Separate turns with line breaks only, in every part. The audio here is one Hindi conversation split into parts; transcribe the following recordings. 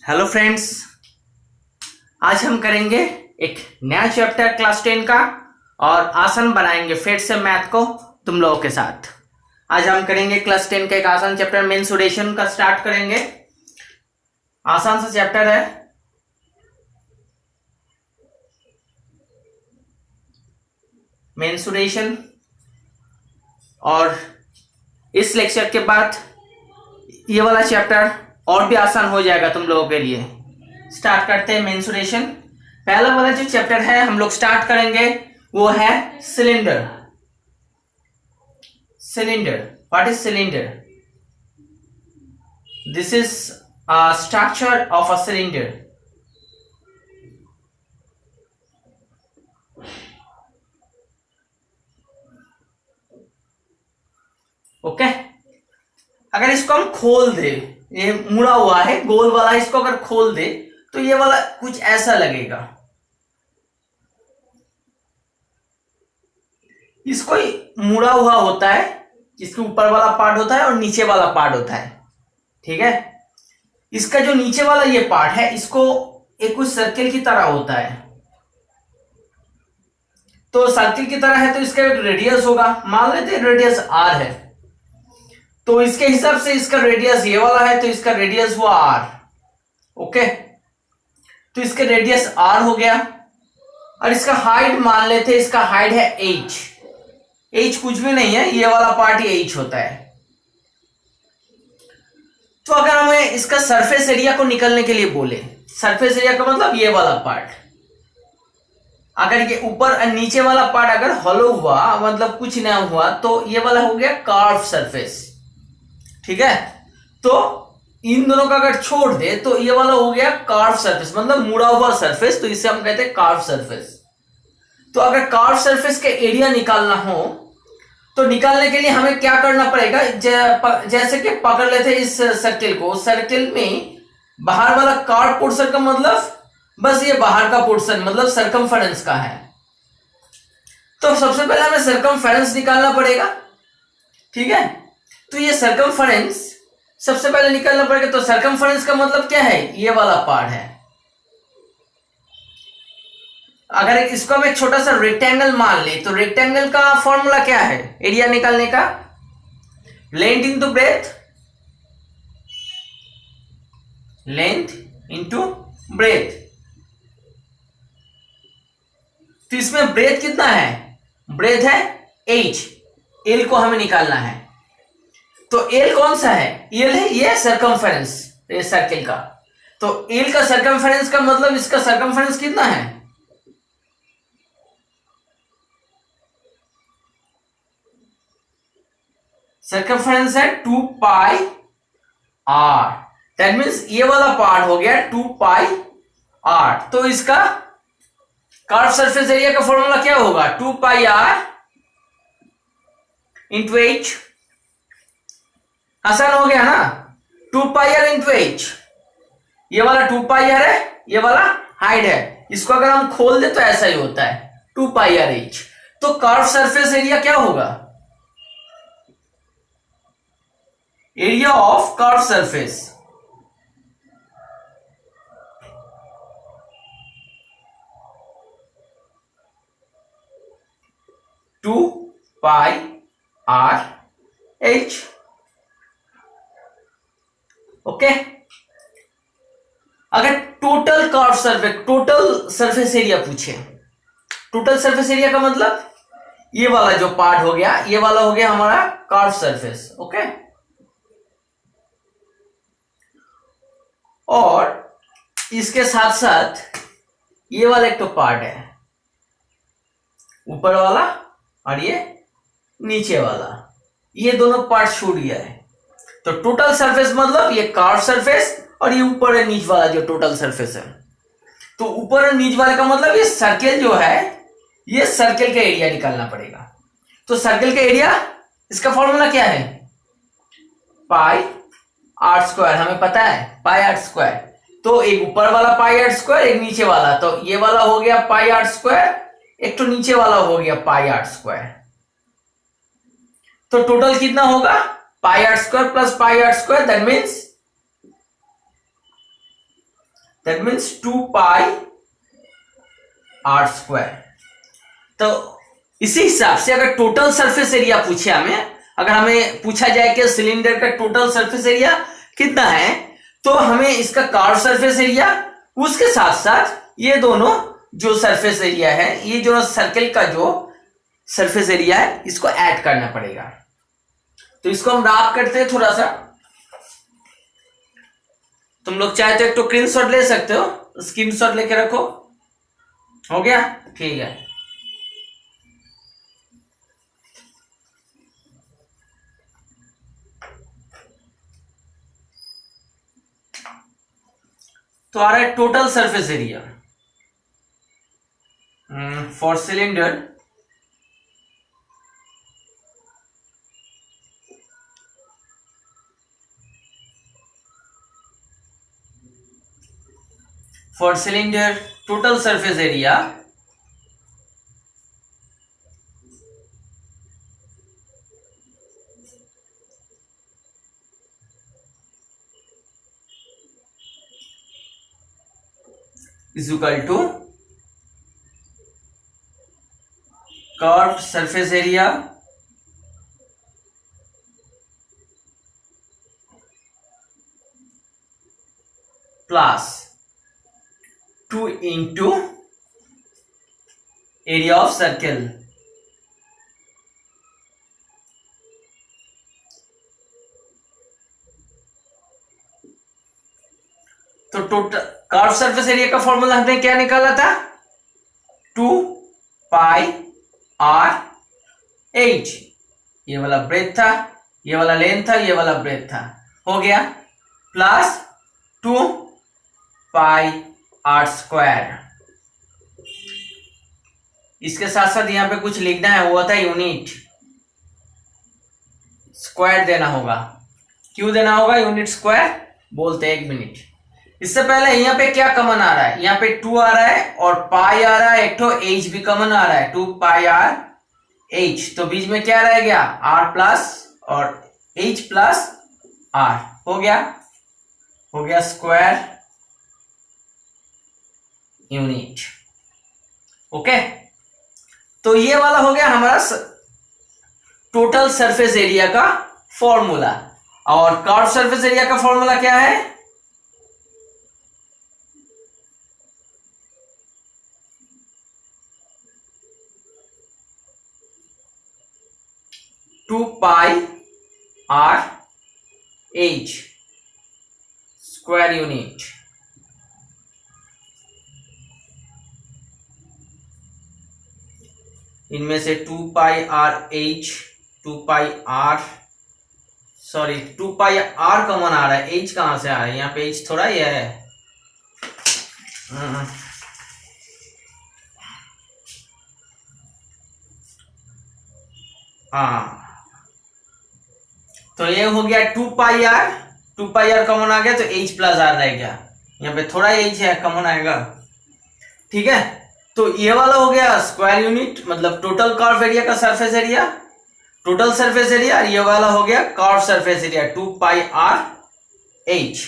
Hello friends. आज हम करेंगे एक नया चैप्टर क्लास 10 का और आसान बनाएंगे फिर से मैथ को तुम लोगों के साथ। आज हम करेंगे क्लास 10 का एक आसान चैप्टर मेंसुरेशन का स्टार्ट करेंगे। आसान सा चैप्टर है। मेंसुरेशन। और इस लेक्चर के बाद ये वाला चैप्टर और भी आसान हो जाएगा तुम लोगों के लिए। स्टार्ट करते हैं मेंसुरेशन। पहला वाला जो चैप्टर है हम लोग स्टार्ट करेंगे वो है cylinder. Cylinder, what is cylinder? This is structure of a cylinder. Okay, अगर इसको हम खोल दे, ये मुड़ा हुआ है गोल वाला, इसको अगर खोल दे तो ये वाला कुछ ऐसा लगेगा। इसको मुड़ा हुआ होता है, जिसके ऊपर वाला पार्ट होता है और नीचे वाला पार्ट होता है। ठीक है, इसका जो नीचे वाला ये पार्ट है इसको एक कुछ सर्किल की तरह होता है। तो सर्किल की तरह है तो इसका एक रेडियस होगा। मान लेते हैं रेडियस आर है, तो इसके हिसाब से इसका रेडियस ये वाला है तो इसका रेडियस हुआ आर। ओके, तो इसका रेडियस आर हो गया। और इसका हाइट मान लेते हैं, इसका हाइट है एच। एच कुछ भी नहीं है, ये वाला पार्ट ही एच होता है। तो अगर हमें इसका सरफेस एरिया को निकलने के लिए बोले, सरफेस एरिया का मतलब ये वाला पार्ट, अगर ये ऊपर और नीचे वाला पार्ट अगर हॉलो हुआ, मतलब कुछ ना हुआ, तो ये वाला हो गया कर्व सरफेस। ठीक है, तो इन दोनों का अगर छोड़ दे तो ये वाला हो गया कर्व सरफेस, मतलब मुड़ा हुआ सरफेस, तो इसे हम कहते हैं कर्व सरफेस। तो अगर कर्व सरफेस के एरिया निकालना हो तो निकालने के लिए हमें क्या करना पड़ेगा? जैसे कि पकड़ लेते इस सर्किल को, सर्किल में बाहर वाला कर्व पोर्शन का मतलब बस ये बाहर का पोर्शन, मतलब सर्कमफेरेंस का है। तो सबसे पहले हमें सर्कमफेरेंस निकालना पड़ेगा। ठीक है, तो ये सर्कमफेरेंस सबसे पहले निकालना पड़ेगा। तो सर्कमफेरेंस का मतलब क्या है? ये वाला पार्ट है। अगर इसको हम एक छोटा सा रेक्टेंगल मान ले तो रेक्टेंगल का फॉर्मूला क्या है एरिया निकालने का? Length into breadth, length into breadth. तो इसमें ब्रेथ कितना है? ब्रेथ है h, एल को हमें निकालना है। तो एल कौन सा है? एल है ये सर्कमफेरेंस, ये सर्किल का। तो एल का सर्कमफेरेंस का मतलब इसका सर्कमफेरेंस कितना है? सर्कमफेरेंस है 2 पाई आर। दैट मीन्स ये वाला पार्ट हो गया 2 पाई आर। तो इसका कर्व सरफेस एरिया का फॉर्मूला क्या होगा? 2 पाई आर इंटू एच। आसान हो गया ना? 2 पाई आर इंटू एच। ये वाला 2 पाई आर है, ये वाला हाइट है। इसको अगर हम खोल दे तो ऐसा ही होता है 2 पाई आर एच। तो कर्व सरफेस एरिया क्या होगा? Area of curve surface, two pi R H. Okay, अगर total curve surface, total surface area पूछे, टोटल सरफेस एरिया का मतलब ये वाला जो पार्ट हो गया, ये वाला हो गया हमारा कर्व सरफेस। ओके, और इसके साथ साथ ये वाला एक तो पार्ट है, ऊपर वाला और ये नीचे वाला, ये दोनों पार्ट छूट गया है। तो टोटल सरफेस मतलब ये कर्व सरफेस और ये ऊपर और नीचे वाला जो टोटल सरफेस है। तो ऊपर और नीचे वाले का मतलब ये सर्किल जो है, ये सर्किल का एरिया निकालना पड़ेगा। तो सर्किल का एरिया, इसका फॉर्मूला क्या है? पाई आर स्क्वायर। हमें पता है पाई आर स्क्वायर। तो एक ऊपर वाला पाई आर स्क्वायर, एक नीचे वाला, तो ये वाला हो गया पाई आर स्क्वायर, एक तो नीचे वाला हो गया पाई आर स्क्वायर। तो टोटल कितना होगा? Pi R square plus pi R square, that means that means 2πr²। तो इसी हिसाब से अगर टोटल सरफेस एरिया पूछे हमें, अगर हमें पूछा जाए कि सिलेंडर का टोटल सरफेस एरिया कितना है, तो हमें इसका कर्व सरफेस एरिया, उसके साथ साथ ये दोनों जो सरफेस एरिया है, ये जो सर्कल का जो सरफेस एरिया है, इसको ऐड करना पड़ेगा। तो इसको हम राफ करते हैं थोड़ा सा। तुम लोग चाहे तो एक तो स्क्रीनशॉट ले सकते हो, स्क्रीनशॉट लेके रखो। हो गया? ठीक है। तो आ रहा है total surface area for cylinder total surface area is equal to curved surface area plus 2 into area of circle। तो टोटल कर्व सरफेस एरिया का फॉर्मूला हमने क्या निकाला था? 2πr/h। ये वाला ब्रेथ था, ये वाला लेंथ था, ये वाला ब्रेथ था। हो गया प्लस 2πr²। इसके साथ साथ यहां पे कुछ लिखना है, वो था यूनिट स्क्वायर देना होगा। क्यों देना होगा यूनिट स्क्वायर? बोलते हैं 1 मिनट। इससे पहले यहाँ पे क्या कॉमन आ रहा है? यहाँ पे 2 आ रहा है और पाई आ रहा है, एक तो h भी कॉमन आ रहा है, 2πr/h। तो बीच में क्या रह गया? r प्लस और h प्लस r। हो गया स्क्वायर यूनिट। ओके, तो ये वाला हो गया हमारा टोटल सरफेस एरिया का फॉर्मूला। और कर्व सरफेस एरिया का फॉर्मूला क्या है? 2πr/h square unit. इनमें से 2πr/h 2πr कॉमन आ रहा है, h कहां से आ रहा है? यहाँ पे h थोड़ा ही है। हाँ, तो ये हो गया 2πr कॉमन आ गया, तो h प्लस r रह गया। यहाँ पे थोड़ा h है, कॉमन आएगा। ठीक है, तो ये वाला हो गया स्क्वायर यूनिट, मतलब टोटल कर्व एरिया का surface area, total surface area. ये वाला हो गया कर्व सरफेस एरिया 2πr/h।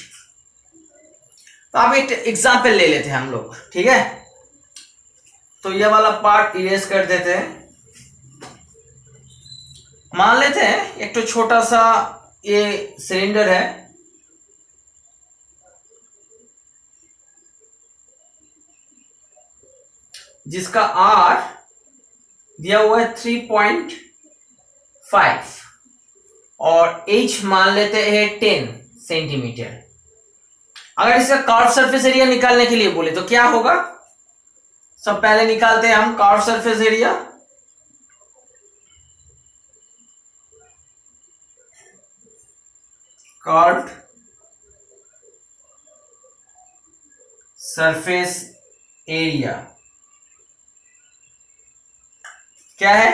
तो अब एक एग्जाम्पल ले लेते हैं हम लोग। ठीक है, तो ये वाला पार्ट इरेज कर देते हैं। मान लेते हैं एक तो छोटा सा ये सिलेंडर है, जिसका R दिया हुआ है 3.5 और H मान लेते हैं 10 सेंटीमीटर। अगर इसका कर्व सरफेस एरिया निकालने के लिए बोले तो क्या होगा? सब पहले निकालते हैं हम curve surface area. Curved surface area क्या है?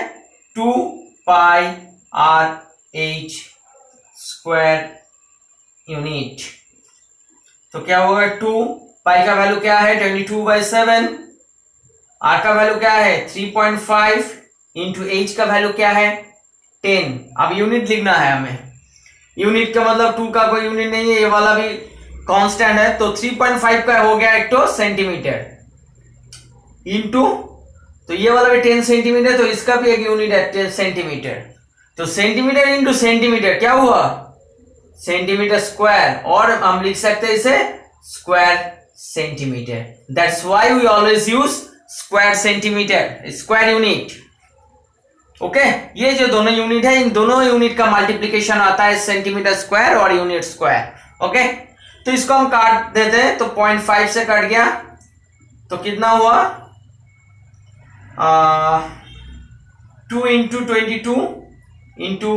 2πr/h square unit. तो क्या होगा? 2 पाई का वैल्यू क्या है? 22/7। r का वैल्यू क्या है? 3.5 इंटू h का वैल्यू क्या है? 10। अब यूनिट लिखना है हमें। यूनिट का मतलब 2 का कोई यूनिट नहीं है, ये वाला भी कांस्टेंट है, तो 3.5 का हो गया एक तो सेंटीमीटर इंटू, तो ये वाला भी 10 सेंटीमीटर, तो इसका भी एक यूनिट है 10 सेंटीमीटर। तो सेंटीमीटर इंटू सेंटीमीटर क्या हुआ, सेंटीमीटर स्क्वायर, और हम लिख सकते हैं इसे square centimetre. That's why we always use square centimetre, square unit. Okay, ये जो दोनों यूनिट है, इन दोनों यूनिट का मल्टीप्लीकेशन आता है सेंटीमीटर स्क्वायर और यूनिट स्क्वायर। ओके, तो इसको हम काट देते हैं, तो 0.5 से कट गया, तो कितना हुआ 2 into 22 into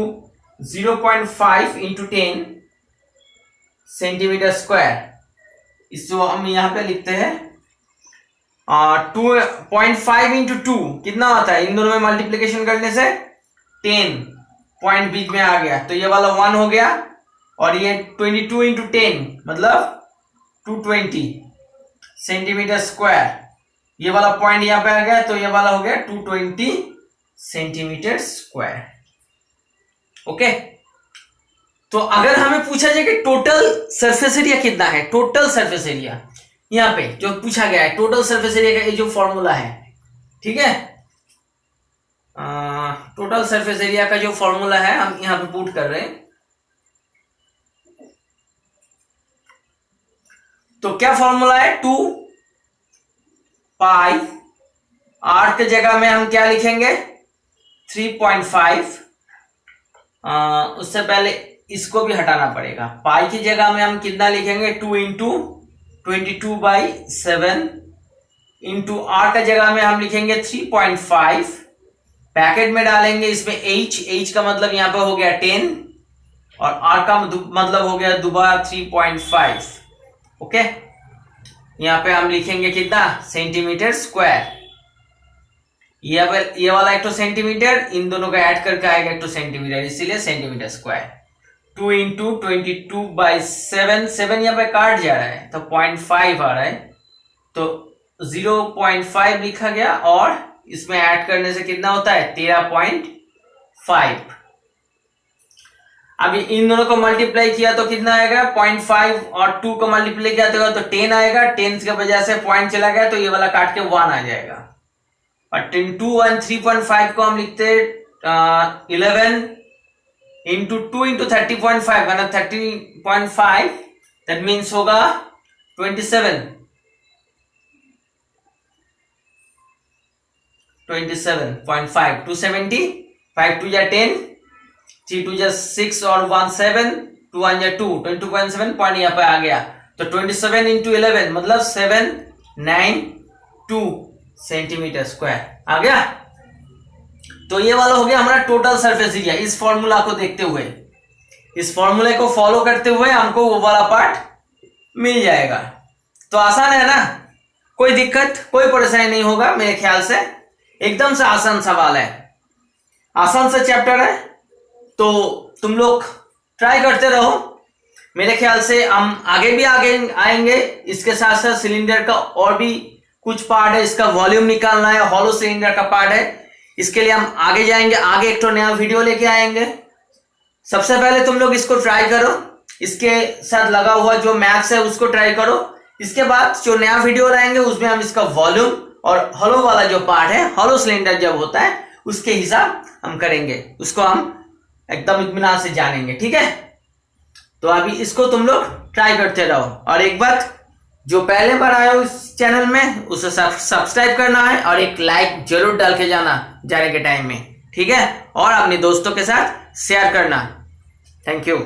0.5 into 10 centimetre square. इसको हम यहां पे लिखते हैं 2.5 इंटू 2 कितना होता है, इन दोनों में मल्टीप्लीकेशन करने से 10 पॉइंट बीच में आ गया, तो ये वाला 1 हो गया, और ये 22 इंटू 10 मतलब 220 सेंटीमीटर स्क्वायर, ये वाला पॉइंट यहां पे आ गया, तो ये वाला हो गया 220 सेंटीमीटर स्क्वायर। ओके, तो अगर हमें पूछा जाए कि टोटल सरफेस एरिया कितना है, टोटल सरफेस एरिया यहां पे जो पूछा गया है, टोटल सरफेस एरिया का ये जो फॉर्मूला है, ठीक है, टोटल सरफेस एरिया का जो फॉर्मूला है हम यहां पे पुट कर रहे हैं। तो क्या फॉर्मूला है, 2 पाई, आर के जगह में हम क्या लिखेंगे 3.5, उससे पहले इसको भी हटाना पड़ेगा, पाई की जगह में हम कितना लिखेंगे 2 इंटू 22/7 इंटू आर का जगह में हम लिखेंगे 3.5, पैकेट में डालेंगे इसमें h का मतलब यहां पे हो गया 10 और आर का मतलब हो गया दोबारा 3.5। ओके, यहां पे हम लिखेंगे कितना सेंटीमीटर स्क्वायर, ये वाला एक तो सेंटीमीटर, इन दोनों का ऐड करके आएगा एक तो सेंटीमीटर, इसीलिए सेंटीमीटर स्क्वायर। 2 इंटू 22/7, 7 यहाँ पे काट जा रहा है तो 0.5 आ रहा है, तो 0.5 लिखा गया, और इसमें ऐड करने से कितना होता है 13.5। अभी इन दोनों को मल्टीप्लाई किया तो कितना आएगा 0.5 और 2 को मल्टीप्लाई किया तो 10 आएगा, 10 की वजह से पॉइंट चला गया, तो ये वाला काट के 1 आ जाएगा, और 2 और 3.5 को हम लिखते 11 इंटू 2 इंटू 30.5 मतलब 30.5, दैट मीन्स होगा 27, 27.5, 270, 5 2 या 10, 3 2 या 6 और 1 7, 2 1 या 2, 22.7 पॉइंट यहाँ पे आ गया, तो 27 इंटू 11 मतलब 792 सेंटीमीटर स्क्वायर आ गया। तो ये वाला हो गया हमारा टोटल सरफेस एरिया। इस फॉर्मूला को देखते हुए, इस फॉर्मूले को फॉलो करते हुए हमको वो वाला पार्ट मिल जाएगा। तो आसान है ना, कोई दिक्कत कोई परेशानी नहीं होगा मेरे ख्याल से, एकदम से आसान सवाल है, आसान सा चैप्टर है, तो तुम लोग ट्राई करते रहो। मेरे ख्याल से हम आगे भी आएंगे, इसके साथ साथ सिलेंडर का और भी कुछ पार्ट है, इसका वॉल्यूम निकालना है, हॉलो सिलेंडर का पार्ट है, इसके लिए हम आगे जाएंगे, आगे एक तो नया वीडियो लेके आएंगे। सबसे पहले तुम लोग इसको ट्राई करो, इसके साथ लगा हुआ जो मैथ्स है उसको ट्राई करो, इसके बाद जो नया वीडियो लाएंगे उसमें हम इसका वॉल्यूम और हॉलो वाला जो पार्ट है, हॉलो सिलेंडर जब होता है उसके हिसाब हम करेंगे, उसको हम एकदम इत्मीनान से जानेंगे, ठीक है। तो अभी इसको तुम लोग ट्राई करते रहो, और एक बात, जो पहले बार आए हो इस चैनल में उसे सब्सक्राइब करना है और एक लाइक जरूर डाल के जाने के टाइम में, ठीक है, और अपने दोस्तों के साथ शेयर करना। Thank you.